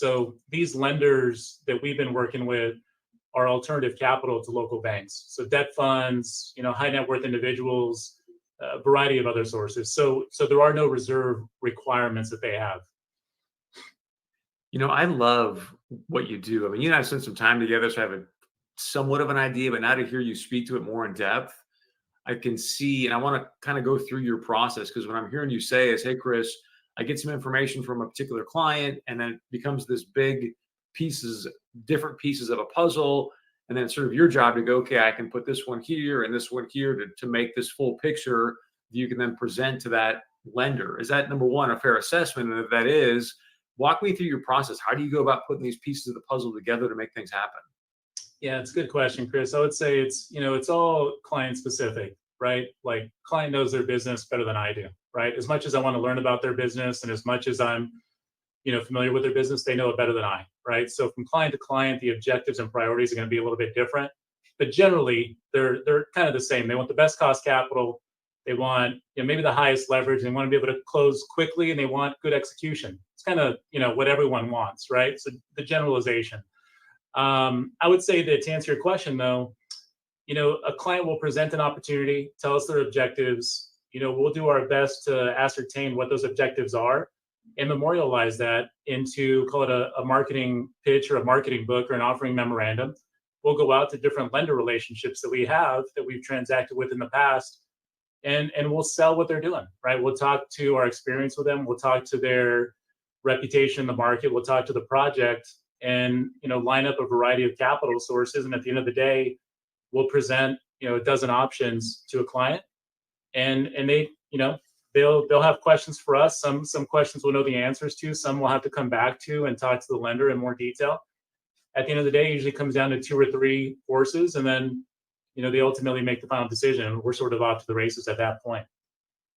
So these lenders that we've been working with are alternative capital to local banks. So debt funds, high net worth individuals, a variety of other sources. So there are no reserve requirements that they have. I love what you do. I mean, you and I have spent some time together, so I have a somewhat of an idea, but now to hear you speak to it more in depth, I can see, and I want to kind of go through your process because what I'm hearing you say is, hey, Chris, I get some information from a particular client, and then it becomes this big pieces, different pieces of a puzzle. And then it's sort of your job to go, okay, I can put this one here and this one here to make this full picture that you can then present to that lender. Is that, number one, a fair assessment? And if that is, walk me through your process. How do you go about putting these pieces of the puzzle together to make things happen? Yeah, it's a good question, Chris. I would say it's all client specific, right? Like client knows their business better than I do, right? As much as I want to learn about their business and as much as I'm, familiar with their business, they know it better than I, right? So from client to client, the objectives and priorities are going to be a little bit different, but generally they're kind of the same. They want the best cost capital. They want, maybe the highest leverage. They want to be able to close quickly and they want good execution. It's kind of, what everyone wants, right? So the generalization. I would say that to answer your question, though, a client will present an opportunity, tell us their objectives. We'll do our best to ascertain what those objectives are and memorialize that into, call it a marketing pitch or a marketing book or an offering memorandum. We'll go out to different lender relationships that we have that we've transacted with in the past, and we'll sell what they're doing, right? We'll talk to our experience with them. We'll talk to their reputation in the market. We'll talk to the project and, line up a variety of capital sources. And at the end of the day, we'll present, a dozen options to a client, and they, they'll have questions for us. Some questions we'll know the answers to. Some we'll have to come back to and talk to the lender in more detail. At the end of the day, it usually comes down to two or three forces, and then, they ultimately make the final decision. We're sort of off to the races at that point.